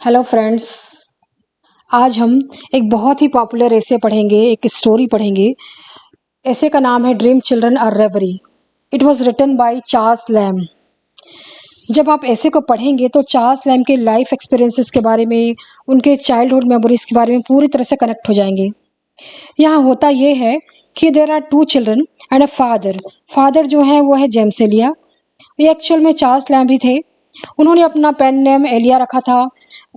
Hello friends. आज हम एक बहुत ही पॉपुलर एसे पढ़ेंगे, एक स्टोरी पढ़ेंगे। एसे का नाम है dream children or reverie. It was written by Charles Lamb. जब आप ऐसे को पढ़ेंगे तो चार्ल्स लैम के लाइफ एक्सपीरियंसेस के बारे में, उनके चाइल्डहुड मेमोरीज के बारे में पूरी तरह से कनेक्ट हो जाएंगे। यहाँ होता ये है कि there are two children and a father. Father जो है वो है जेम्स एलिया। ये एक्चुअल में चार्ल्स लैम भी थे। उन्होंने अपना पेन नेम एलिया रखा था।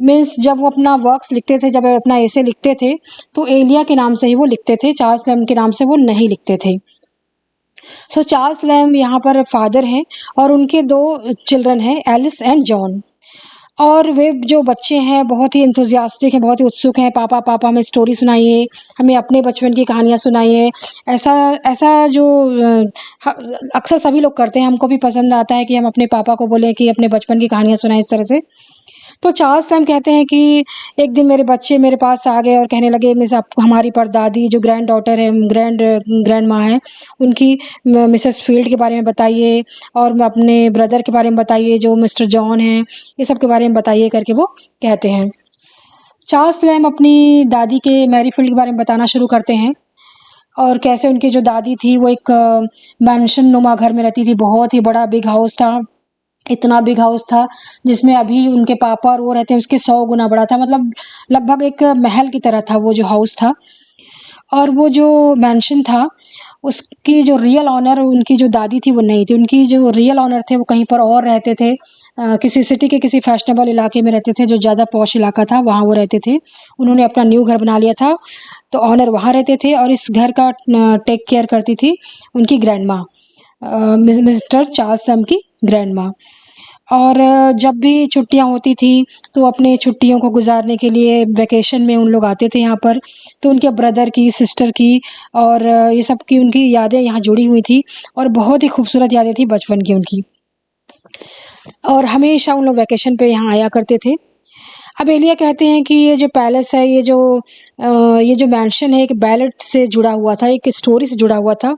मीन्स जब वो अपना वर्क्स लिखते थे, जब अपना एसे लिखते थे तो एलिया के नाम से ही वो लिखते थे, चार्ल्स लैम के नाम से वो नहीं लिखते थे। सो चार्ल्स लैम यहाँ पर फादर हैं और उनके दो चिल्ड्रन हैं, एलिस एंड जॉन। और वे जो बच्चे हैं बहुत ही इंथुजियास्टिक हैं, बहुत ही उत्सुक हैं। पापा पापा हमें स्टोरी सुनाइए, हमें अपने बचपन की कहानियाँ सुनाइए। ऐसा ऐसा जो अक्सर सभी लोग करते हैं। हमको भी पसंद आता है कि हम अपने पापा को बोलें कि अपने बचपन की कहानियाँ सुनाएं इस तरह से। तो चार्ल्स लैम कहते हैं कि एक दिन मेरे बच्चे मेरे पास आ गए और कहने लगे, मिस आप हमारी परदादी जो ग्रैंड डॉटर है, ग्रैंड माँ है, उनकी मिसेस फील्ड के बारे में बताइए और अपने ब्रदर के बारे में बताइए जो मिस्टर जॉन हैं, ये सब के बारे में बताइए करके वो कहते हैं। चार्ल्स लैम अपनी दादी के मैरी फील्ड के बारे में बताना शुरू करते हैं और कैसे उनकी जो दादी थी वो एक मैंशन नुमा घर में रहती थी। बहुत ही बड़ा बिग हाउस था, इतना बिग हाउस था जिसमें अभी उनके पापा और वो रहते हैं उसके 100 गुना बड़ा था। मतलब लगभग एक महल की तरह था वो जो हाउस था। और वो जो मैंशन था उसकी जो रियल ऑनर उनकी जो दादी थी वो नहीं थी। उनकी जो रियल ऑनर थे वो कहीं पर और रहते थे, किसी सिटी के किसी फैशनेबल इलाके में रहते थे, जो ज़्यादा पॉश इलाका था, वहाँ वो रहते थे। उन्होंने अपना न्यू घर बना लिया था तो ऑनर वहाँ रहते थे और इस घर का टेक केयर करती थी उनकी ग्रैंड माँ, मिस्टर चार्ल्स लैम की ग्रैंड माँ। और जब भी छुट्टियां होती थी तो अपने छुट्टियों को गुजारने के लिए वैकेशन में उन लोग आते थे यहाँ पर। तो उनके ब्रदर की, सिस्टर की और ये सब की उनकी यादें यहाँ जुड़ी हुई थी और बहुत ही खूबसूरत यादें थी बचपन की उनकी। और हमेशा उन लोग वैकेशन पे यहाँ आया करते थे। अब एलिया कहते हैं कि ये जो पैलेस है, ये जो मैंशन है, एक बैलेट से जुड़ा हुआ था, एक स्टोरी से जुड़ा हुआ था।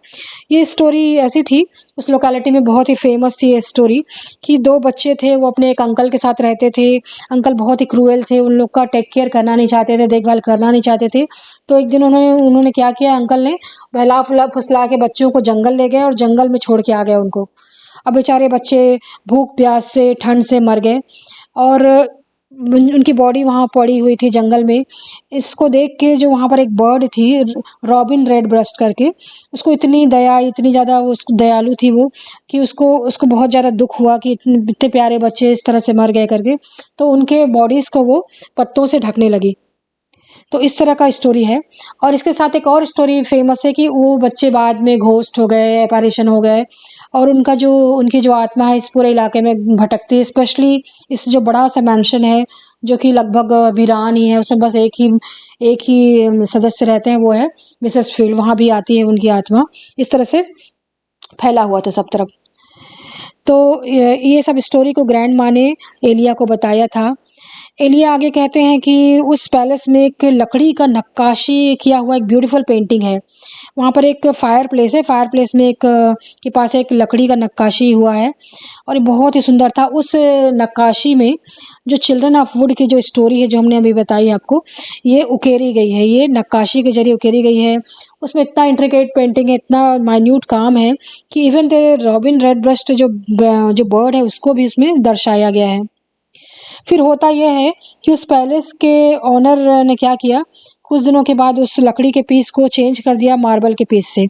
ये स्टोरी ऐसी थी, उस लोकेलिटी में बहुत ही फेमस थी ये स्टोरी, कि दो बच्चे थे, वो अपने एक अंकल के साथ रहते थे। अंकल बहुत ही क्रूएल थे, उन लोग का टेक केयर करना नहीं चाहते थे, देखभाल करना नहीं चाहते थे। तो एक दिन उन्होंने क्या किया, अंकल ने बहला फुसला के बच्चों को जंगल ले गए और जंगल में छोड़ के आ गए उनको। अब बेचारे बच्चे भूख प्यास से, ठंड से मर गए और उनकी बॉडी वहाँ पड़ी हुई थी जंगल में। इसको देख के जो वहाँ पर एक बर्ड थी, रॉबिन रेड ब्रेस्ट करके, उसको इतनी दया, इतनी ज़्यादा वो दयालु थी वो, कि उसको बहुत ज़्यादा दुख हुआ कि इतने प्यारे बच्चे इस तरह से मर गए करके। तो उनके बॉडीज़ को वो पत्तों से ढकने लगी। तो इस तरह का स्टोरी है। और इसके साथ एक और स्टोरी फेमस है कि वो बच्चे बाद में घोस्ट हो गए, अपैरिशन हो गए और उनकी जो आत्मा है इस पूरे इलाके में भटकती है। स्पेशली इस जो बड़ा सा मैंशन है जो कि लगभग वीरान ही है, उसमें बस एक ही सदस्य रहते हैं, वो है मिसेस फील्ड। वहाँ भी आती है उनकी आत्मा। इस तरह से फैला हुआ था सब तरफ। तो ये सब स्टोरी को ग्रैंड माँ ने एलिया को बताया था। एलिया आगे कहते हैं कि उस पैलेस में एक लकड़ी का नक्काशी किया हुआ एक ब्यूटीफुल पेंटिंग है। वहाँ पर एक फायर प्लेस है, फायर प्लेस में के पास एक लकड़ी का नक्काशी हुआ है और ये बहुत ही सुंदर था। उस नक्काशी में जो चिल्ड्रन ऑफ वुड की जो स्टोरी है जो हमने अभी बताई आपको, ये उकेरी गई है, ये नक्काशी के जरिए उकेरी गई है। उसमें इतना इंट्रिकेट पेंटिंग है, इतना माइन्यूट काम है कि इवन तेरे रॉबिन रेड ब्रेस्ट जो बर्ड है उसको भी इसमें दर्शाया गया है। फिर होता यह है कि उस पैलेस के ऑनर ने क्या किया, कुछ दिनों के बाद उस लकड़ी के पीस को चेंज कर दिया मार्बल के पीस से।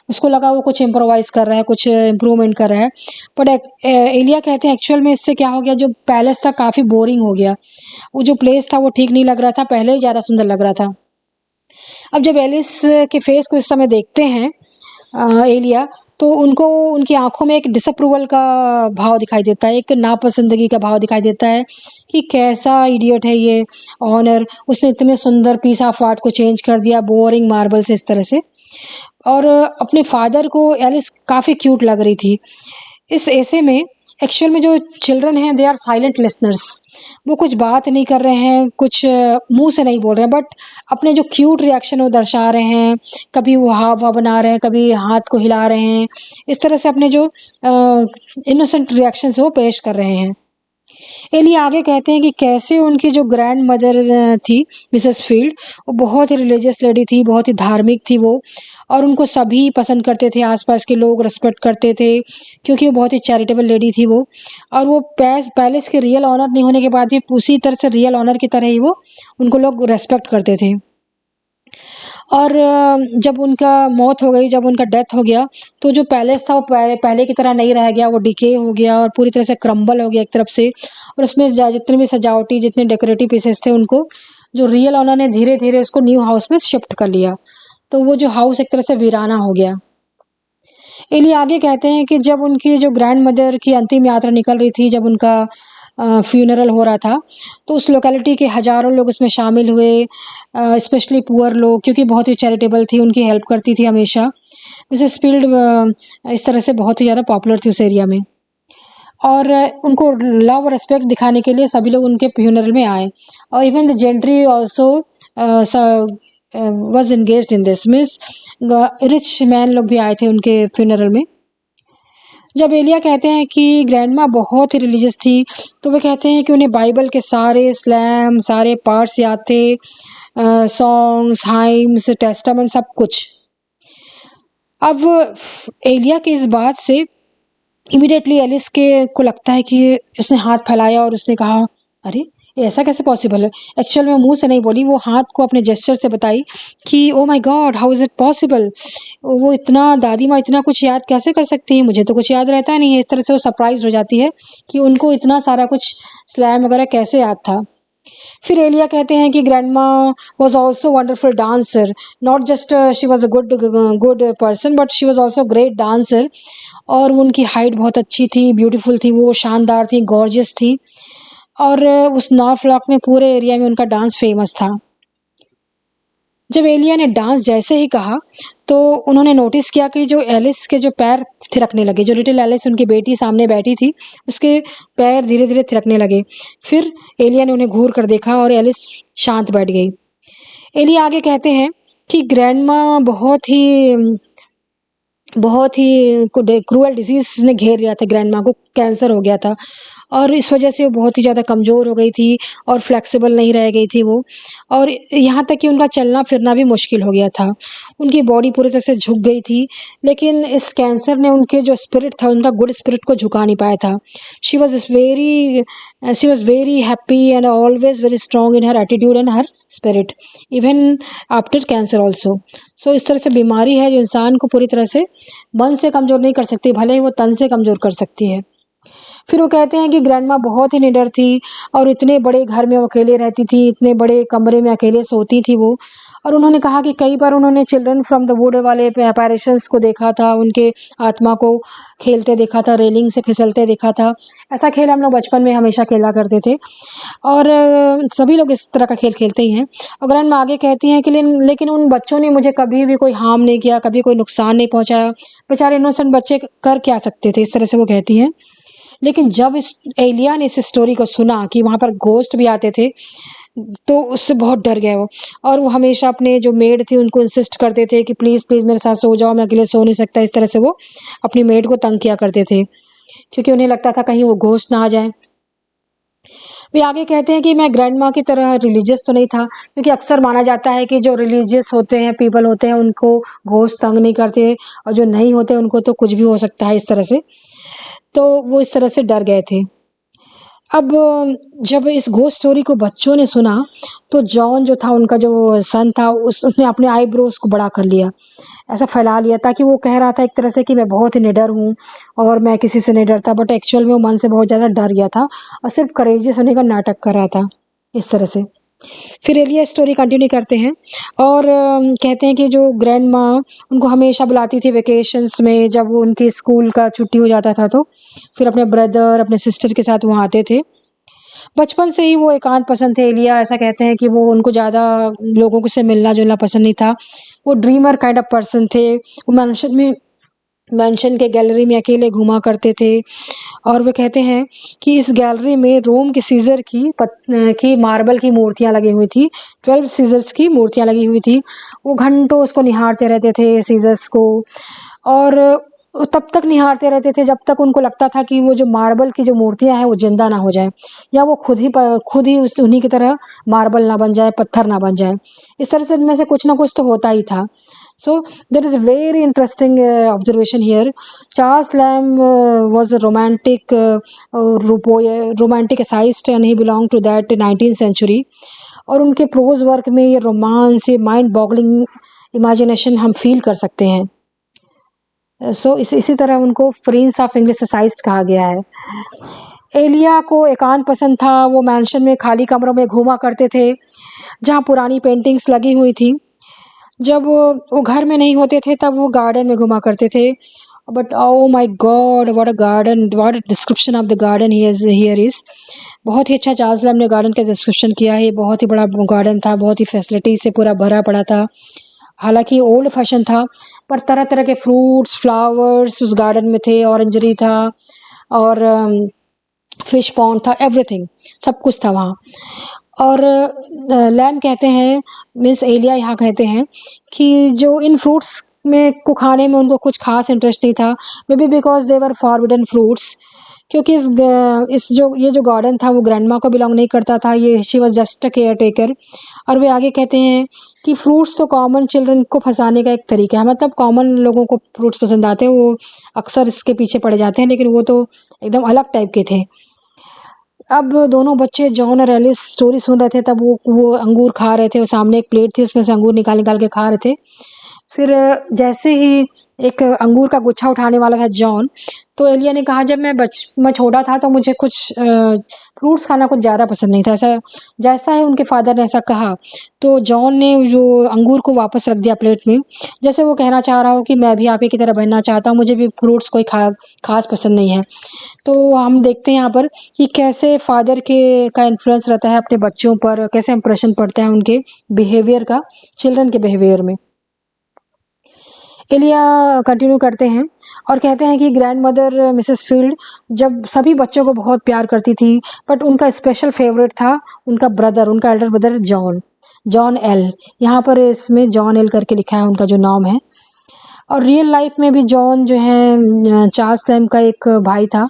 उसको लगा वो कुछ इम्प्रोवाइज़ कर रहा है, कुछ इम्प्रूवमेंट कर रहा है। बट एलिया कहते हैं एक्चुअल में इससे क्या हो गया, जो पैलेस था काफ़ी बोरिंग हो गया। वो जो प्लेस था वो ठीक नहीं लग रहा था, पहले ही ज़्यादा सुंदर लग रहा था। अब जब एलिस के फेस को इस समय देखते हैं एलिया, तो उनको उनकी आंखों में एक डिसअप्रूवल का भाव दिखाई देता है, एक नापसंदगी का भाव दिखाई देता है कि कैसा इडियट है ये ऑनर, उसने इतने सुंदर पीस ऑफ आर्ट को चेंज कर दिया बोरिंग मार्बल से इस तरह से। और अपने फादर को एलिस काफ़ी क्यूट लग रही थी। इस ऐसे में एक्चुअल में जो चिल्ड्रन हैं दे आर साइलेंट लिसनर्स। वो कुछ बात नहीं कर रहे हैं, कुछ मुंह से नहीं बोल रहे हैं, बट अपने जो क्यूट रिएक्शन वो दर्शा रहे हैं। कभी वो हाव भाव बना रहे हैं, कभी हाथ को हिला रहे हैं। इस तरह से अपने जो इनोसेंट रिएक्शन है वो पेश कर रहे हैं। एलिया आगे कहते हैं कि कैसे उनकी जो ग्रैंड मदर थी मिसेस फील्ड, वो बहुत ही रिलीजियस लेडी थी, बहुत ही धार्मिक थी वो, और उनको सभी पसंद करते थे, आसपास के लोग रिस्पेक्ट करते थे क्योंकि वो बहुत ही चैरिटेबल लेडी थी वो। और वो पैलेस के रियल ऑनर नहीं होने के बाद भी उसी तरह से रियल ऑनर की तरह ही वो उनको लोग रेस्पेक्ट करते थे। और जब उनका मौत हो गई, जब उनका डेथ हो गया, तो जो पैलेस था वो पहले की तरह नहीं रह गया, वो डिके हो गया और पूरी तरह से क्रम्बल हो गया एक तरफ से। और उसमें जितने भी सजावटी, जितने डेकोरेटिव पीसेस थे, उनको जो रियल ओनर ने धीरे धीरे उसको न्यू हाउस में शिफ्ट कर लिया, तो वो जो हाउस एक तरह से वीराना हो गया। एली आगे कहते हैं कि जब उनकी जो ग्रैंड मदर की अंतिम यात्रा निकल रही थी, जब उनका फ्यूनरल हो रहा था, तो उस लोकेलिटी के हज़ारों लोग उसमें शामिल हुए, स्पेशली पुअर लोग, क्योंकि बहुत ही चैरिटेबल थी, उनकी हेल्प करती थी हमेशा। मिसेस फील्ड इस तरह से बहुत ही ज़्यादा पॉपुलर थी उस एरिया में, और उनको लव और रिस्पेक्ट दिखाने के लिए सभी लोग उनके फ्यूनरल में आए। और even the gentry also was engaged in this, means rich man लोग भी आए थे उनके फ्यूनरल में। जब एलिया कहते हैं कि ग्रैंडमा बहुत ही रिलीजियस थी, तो वो कहते हैं कि उन्हें बाइबल के सारे स्लैम, सारे पार्ट्स याद थे, सॉन्ग्स, हाइम्स, टेस्टामेंट, सब कुछ। अब एलिया की इस बात से इमीडिएटली एलिस के को लगता है कि उसने हाथ फैलाया और उसने कहा, अरे ये ऐसा कैसे पॉसिबल है। एक्चुअल में मुंह से नहीं बोली, वो हाथ को अपने जेस्चर से बताई कि oh my God, how is it possible. वो इतना, दादी माँ इतना कुछ याद कैसे कर सकती हैं, मुझे तो कुछ याद रहता नहीं है। इस तरह से वो सरप्राइज हो जाती है कि उनको इतना सारा कुछ स्लैम वगैरह कैसे याद था। फिर एलिया कहते हैं कि grandma was also wonderful dancer, not just she was a good person, but she was also great dancer. और उनकी हाइट बहुत अच्छी थी, ब्यूटीफुल थी, वो शानदार थी, गॉर्जियस थी, और उस नॉर्थ में पूरे एरिया में उनका डांस फेमस था। जब एलिया ने डांस जैसे ही कहा, तो उन्होंने नोटिस किया कि जो एलिस के जो पैर थिरकने लगे, जो लिटिल एलिस उनकी बेटी सामने बैठी थी, उसके पैर धीरे धीरे थिरकने लगे। फिर एलिया ने उन्हें घूर कर देखा और एलिस शांत बैठ गई। एलिया आगे कहते हैं कि ग्रैंडमा बहुत ही क्रूअल डिजीज ने घेर लिया था, ग्रैंडमा को कैंसर हो गया था, और इस वजह से वो बहुत ही ज़्यादा कमज़ोर हो गई थी और फ्लेक्सिबल नहीं रह गई थी वो, और यहाँ तक कि उनका चलना फिरना भी मुश्किल हो गया था। उनकी बॉडी पूरी तरह से झुक गई थी, लेकिन इस कैंसर ने उनके जो स्पिरिट था, उनका गुड स्पिरिट को झुका नहीं पाया था। She was very happy and always very strong in her attitude and her spirit, even after cancer also. So इस तरह से बीमारी है जो इंसान को पूरी तरह से मन से कमज़ोर नहीं कर सकती, भले ही वो तन से कमज़ोर कर सकती है। फिर वो कहते हैं कि ग्रैंडमा बहुत ही निडर थी, और इतने बड़े घर में वो अकेले रहती थी, इतने बड़े कमरे में अकेले सोती थी वो। और उन्होंने कहा कि कई बार उन्होंने चिल्ड्रन फ्रॉम द वुड वाले अपैरेशंस को देखा था, उनके आत्मा को खेलते देखा था, रेलिंग से फिसलते देखा था। ऐसा खेल हम लोग बचपन में हमेशा खेला करते थे, और सभी लोग इस तरह का खेल खेलते ही हैं। और ग्रैंडमा आगे कहती हैं कि लेकिन उन बच्चों ने मुझे कभी भी कोई हार्म नहीं किया, कभी कोई नुकसान नहीं पहुंचाया। बेचारे इनोसेंट बच्चे कर क्या सकते थे, इस तरह से वो कहती हैं। लेकिन जब इस एलिया ने इस स्टोरी को सुना कि वहाँ पर घोस्ट भी आते थे, तो उससे बहुत डर गए वो, और वो हमेशा अपने जो मेड थी उनको इंसिस्ट करते थे कि प्लीज़ प्लीज़ मेरे साथ सो जाओ, मैं अकेले सो नहीं सकता। इस तरह से वो अपनी मेड को तंग किया करते थे, क्योंकि उन्हें लगता था कहीं वो घोस्ट ना आ जाए। वे आगे कहते हैं कि मैं ग्रैंडमा की तरह रिलीजियस तो नहीं था, क्योंकि अक्सर माना जाता है कि जो रिलीजियस होते हैं, पीपल होते हैं, उनको घोस्ट तंग नहीं करते, और जो नहीं होते उनको तो कुछ भी हो सकता है इस तरह से। तो वो इस तरह से डर गए थे। अब जब इस घोस्ट स्टोरी को बच्चों ने सुना, तो जॉन जो था, उनका जो सन था, उसने अपने आईब्रोज को बड़ा कर लिया, ऐसा फैला लिया, ताकि वो कह रहा था एक तरह से कि मैं बहुत ही निडर हूँ और मैं किसी से नहीं डरता, बट एक्चुअल में वो मन से बहुत ज़्यादा डर गया था और सिर्फ करेजियस होने का नाटक कर रहा था इस तरह से। फिर एलिया स्टोरी कंटिन्यू करते हैं, और कहते हैं कि जो ग्रैंड माँ उनको हमेशा बुलाती थी वेकेशंस में, जब उनकी स्कूल का छुट्टी हो जाता था, तो फिर अपने ब्रदर, अपने सिस्टर के साथ वहाँ आते थे। बचपन से ही वो एकांत पसंद थे एलिया, ऐसा कहते हैं कि वो उनको ज़्यादा लोगों से मिलना जुलना पसंद नहीं था। वो ड्रीमर काइंड ऑफ पर्सन थे। वो मैंशन के गैलरी में अकेले घूमा करते थे, और वो कहते हैं कि इस गैलरी में रोम के सीजर की मार्बल की मूर्तियाँ लगी हुई थी, 12 सीजर्स की मूर्तियाँ लगी हुई थी। वो घंटों उसको निहारते रहते थे, सीजर्स को। और तब तक निहारते रहते थे जब तक उनको लगता था कि वो जो मार्बल की जो मूर्तियां हैं वो जिंदा ना हो जाए, या वो खुद ही उन्हीं की तरह मार्बल ना बन जाए, पत्थर ना बन जाए। इस तरह से इनमें से कुछ ना कुछ तो होता ही था। So there is a very interesting observation here. Charles Lamb was a romantic essayist and he belonged to that 19th century. और उनके प्रोज वर्क में ये रोमांस, ये माइंड बॉगलिंग इमेजिनेशन हम फील कर सकते हैं। इसी तरह उनको प्रिंस ऑफ इंग्लिश एसाइस्ट कहा गया है। एलिया को एकांत पसंद था। वो मैंशन में खाली कमरों में घूमा करते थे जहाँ पुरानी पेंटिंग्स लगी हुई थी। जब वो घर में नहीं होते थे तब वो गार्डन में घुमा करते थे। But oh my God, what a garden, what a description of the garden here is. बहुत ही अच्छा चार्ल्स लैम्ब ने गार्डन का डिस्क्रिप्शन किया है। बहुत ही बड़ा गार्डन था, बहुत ही फैसिलिटी से पूरा भरा पड़ा था। हालांकि ओल्ड फैशन था, पर तरह तरह के फ्रूट्स, फ्लावर्स उस गार्डन में थे, ऑरेंजरी था और फिश पॉन्ड था, एवरीथिंग, सब कुछ था वहाँ। और लैम कहते हैं, मिस एलिया यहाँ कहते हैं कि जो इन फ्रूट्स में को खाने में उनको कुछ खास इंटरेस्ट नहीं था, may be because they were forbidden fruits. क्योंकि ये जो गार्डन था वो ग्रैंडमा को बिलोंग नहीं करता था, ये she was just a care taker. और वे आगे कहते हैं कि फ्रूट्स तो कॉमन चिल्ड्रन को फंसाने का एक तरीका है, मतलब कॉमन लोगों को फ्रूट्स पसंद आते हैं, वो अक्सर इसके पीछे पड़ जाते हैं, लेकिन वो तो एकदम अलग टाइप के थे। अब दोनों बच्चे जॉन और एलिस स्टोरी सुन रहे थे, तब वो अंगूर खा रहे थे। वो सामने एक प्लेट थी, उसमें से अंगूर निकाल निकाल के खा रहे थे। फिर जैसे ही एक अंगूर का गुच्छा उठाने वाला था जॉन, तो एलिया ने कहा, जब मैं छोटा था तो मुझे कुछ फ्रूट्स खाना कुछ ज़्यादा पसंद नहीं था। ऐसा जैसा है उनके फादर ने ऐसा कहा, तो जॉन ने जो अंगूर को वापस रख दिया प्लेट में, जैसे वो कहना चाह रहा हो कि मैं भी आप ही की तरह बनना चाहता हूँ, मुझे भी फ्रूट्स कोई खास पसंद नहीं है। तो हम देखते हैं यहाँ पर कि कैसे फादर का इन्फ्लुएंस रहता है अपने बच्चों पर, कैसे इंप्रेशन पड़ता है उनके बिहेवियर का, चिल्ड्रन के बिहेवियर में। एलिया कंटिन्यू करते हैं और कहते हैं कि ग्रैंड मदर मिसेस फील्ड जब सभी बच्चों को बहुत प्यार करती थी, बट उनका स्पेशल फेवरेट था उनका ब्रदर, उनका एल्डर ब्रदर जॉन एल। यहाँ पर इसमें जॉन एल करके लिखा है उनका जो नाम है। और रियल लाइफ में भी जॉन जो है चार्ल्स लैम्ब का एक भाई था।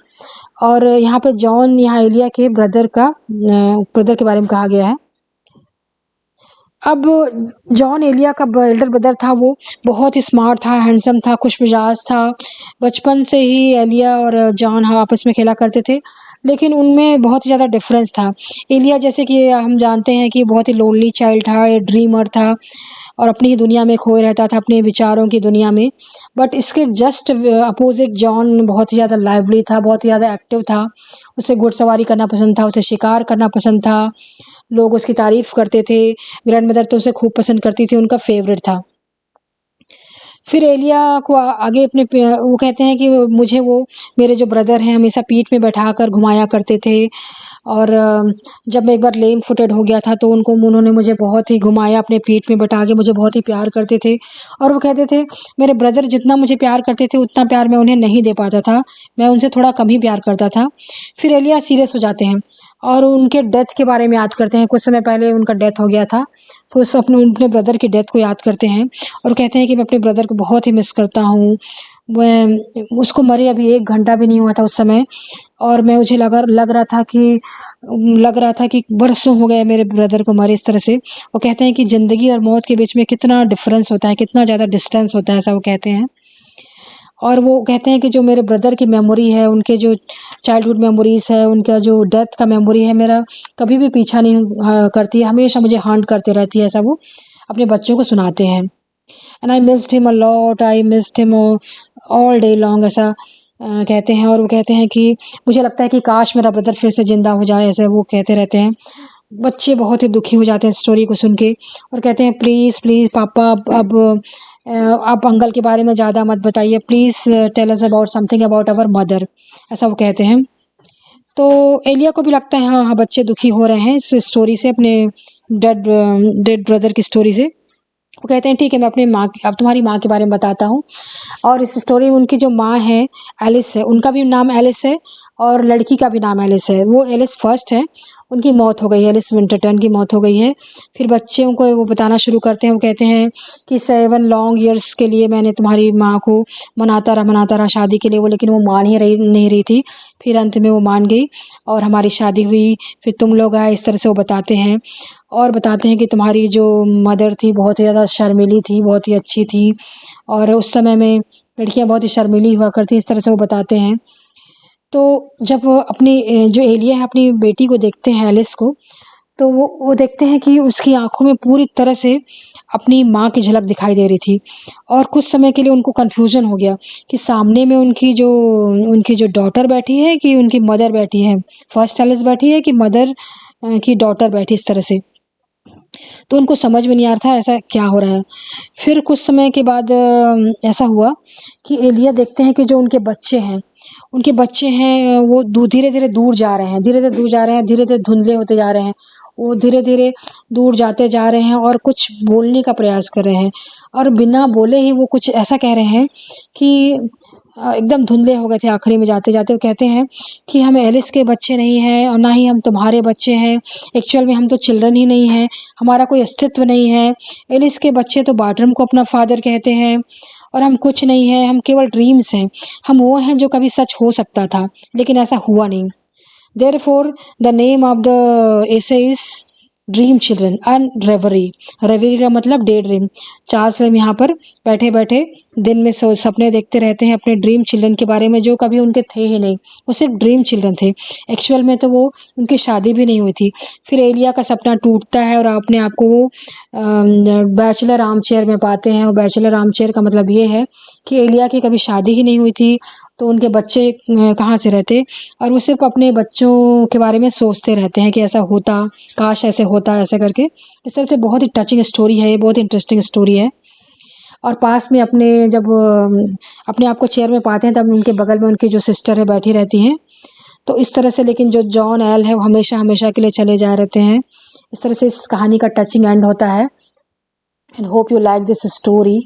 और यहाँ पे जॉन, यहाँ एलिया के ब्रदर के बारे में कहा गया है। अब जॉन एलिया का एल्डर ब्रदर था, वो बहुत ही स्मार्ट था, हैंडसम था, खुश मिजाज था। बचपन से ही एलिया और जॉन आपस में खेला करते थे, लेकिन उनमें बहुत ही ज़्यादा डिफरेंस था। एलिया, जैसे कि हम जानते हैं कि बहुत ही लोनली चाइल्ड था, ड्रीमर था और अपनी ही दुनिया में खोए रहता था, अपने विचारों की दुनिया में। बट इसके जस्ट अपोजिट जॉन बहुत ही ज़्यादा लाइवली था, बहुत ही ज़्यादा एक्टिव था। उसे घुड़सवारी करना पसंद था, उसे शिकार करना पसंद था, लोग उसकी तारीफ करते थे। ग्रैंड मदर तो उसे खूब पसंद करती थी, उनका फेवरेट था। फिर एलिया को आगे वो कहते हैं कि मुझे वो मेरे जो ब्रदर हैं हमेशा पीठ में बैठाकर घुमाया करते थे। और जब मैं एक बार लेम फुटेड हो गया था तो उन्होंने मुझे बहुत ही घुमाया, अपने पीठ में बैठा के मुझे बहुत ही प्यार करते थे। और वो कहते थे मेरे ब्रदर जितना मुझे प्यार करते थे उतना प्यार मैं उन्हें नहीं दे पाता था, मैं उनसे थोड़ा कम ही प्यार करता था। फिर एलिया सीरियस हो जाते हैं और उनके डेथ के बारे में याद करते हैं। कुछ समय पहले उनका डेथ हो गया था, तो अपने ब्रदर की डेथ को याद करते हैं और कहते हैं कि मैं अपने ब्रदर को बहुत ही मिस करता हूँ। उसको मरे अभी 1 घंटा भी नहीं हुआ था उस समय, और मुझे लग रहा था कि बरसों हो गए मेरे ब्रदर को मरे। इस तरह से वो कहते हैं कि ज़िंदगी और मौत के बीच में कितना डिफरेंस होता है, कितना ज़्यादा डिस्टेंस होता है, ऐसा वो कहते हैं। और वो कहते हैं कि जो मेरे ब्रदर की मेमोरी है, उनके जो चाइल्डहुड मेमोरीज़ है, उनका जो डेथ का मेमोरी है, मेरा कभी भी पीछा नहीं करती है, हमेशा मुझे हॉन्ट करते रहती है, ऐसा वो अपने बच्चों को सुनाते हैं। And I missed him a lot, I missed him all day long, ऐसा कहते हैं। और वो कहते हैं कि मुझे लगता है कि काश मेरा ब्रदर फिर से ज़िंदा हो जाए, ऐसे वो कहते रहते हैं। बच्चे बहुत ही दुखी हो जाते हैं स्टोरी को सुन के और कहते हैं प्लीज़ प्लीज़ पापा, अब आप अंकल के बारे में ज़्यादा मत बताइए, please tell us about something about our mother, ऐसा वो कहते हैं। तो एलिया को भी लगता है हाँ बच्चे दुखी हो रहे हैं इस स्टोरी से, अपने डेड ब्रदर की स्टोरी से। वो कहते हैं ठीक है, मैं अपनी अब तुम्हारी माँ के बारे में बताता हूँ। और इस स्टोरी में उनकी जो माँ है एलिस है, उनका भी नाम एलिस है और लड़की का भी नाम एलिस है। वो एलिस फर्स्ट है उनकी मौत हो गई है, एलिस विंटरटन की मौत हो गई है। फिर बच्चों को वो बताना शुरू करते हैं, वो कहते हैं कि 7 लॉन्ग ईयर्स के लिए मैंने तुम्हारी माँ को मनाता रहा शादी के लिए, वो लेकिन वो मान ही नहीं रही थी। फिर अंत में वो मान गई और हमारी शादी हुई, फिर तुम लोग आए, इस तरह से वो बताते हैं। और बताते हैं कि तुम्हारी जो मदर थी बहुत ही ज़्यादा शर्मीली थी, बहुत ही अच्छी थी, और उस समय में लड़कियाँ बहुत ही शर्मीली हुआ करती, इस तरह से वो बताते हैं। तो जब अपनी जो एलिया है अपनी बेटी को देखते हैं, एलिस को, तो वो देखते हैं कि उसकी आँखों में पूरी तरह से अपनी माँ की झलक दिखाई दे रही थी। और कुछ समय के लिए उनको कन्फ्यूज़न हो गया कि सामने में उनकी जो डॉटर बैठी है कि उनकी मदर बैठी है। फर्स्ट एलिस बैठी है कि मदर की डॉटर बैठी, इस तरह से। तो उनको समझ में नहीं आ रहा था ऐसा क्या हो रहा है। फिर कुछ समय के बाद ऐसा हुआ कि एलिया देखते हैं कि जो उनके बच्चे हैं वो धीरे-धीरे दूर जा रहे हैं, धीरे-धीरे दूर जा रहे हैं, धीरे-धीरे धुंधले होते जा रहे हैं। वो धीरे-धीरे दूर जाते जा रहे हैं और कुछ बोलने का प्रयास कर रहे हैं, और बिना बोले ही वो कुछ ऐसा कह रहे हैं कि एकदम धुंधले हो गए थे आखिरी में जाते-जाते। वो कहते हैं कि हम एलिस के बच्चे नहीं हैं और ना ही हम तुम्हारे बच्चे हैं। एक्चुअल में हम तो चिल्ड्रन ही नहीं हैं, हमारा कोई अस्तित्व नहीं है। एलिस के बच्चे तो बार्ट्रम को अपना फादर कहते हैं, और हम कुछ नहीं हैं, हम केवल ड्रीम्स हैं। हम वो हैं जो कभी सच हो सकता था, लेकिन ऐसा हुआ नहीं। Therefore, the name of the essay is dream children and reverie. Reverie का मतलब डे ड्रीम। चार्ल्स लैम यहाँ पर बैठे बैठे दिन में सपने देखते रहते हैं अपने ड्रीम चिल्ड्रन के बारे में, जो कभी उनके थे ही नहीं, वो सिर्फ ड्रीम चिल्ड्रन थे। एक्चुअल में तो वो उनकी शादी भी नहीं हुई थी। फिर एलिया का सपना टूटता है और अपने आप को वो बैचलर आर्म चेयर में पाते हैं। और बैचलर आर्म चेयर का मतलब ये है कि एलिया की कभी शादी ही नहीं हुई थी, तो उनके बच्चे कहाँ से रहते, और वो सिर्फ अपने बच्चों के बारे में सोचते रहते हैं कि ऐसा होता, काश ऐसे होता, ऐसे करके। इस तरह से बहुत ही टचिंग स्टोरी है ये, बहुत इंटरेस्टिंग स्टोरी है। और पास में जब अपने आप को चेयर में पाते हैं, तब उनके बगल में उनकी जो सिस्टर है बैठी रहती हैं। तो इस तरह से, लेकिन जो जॉन एल है वो हमेशा हमेशा के लिए चले जा रहते हैं। इस तरह से इस कहानी का टचिंग एंड होता है। And hope you like this story.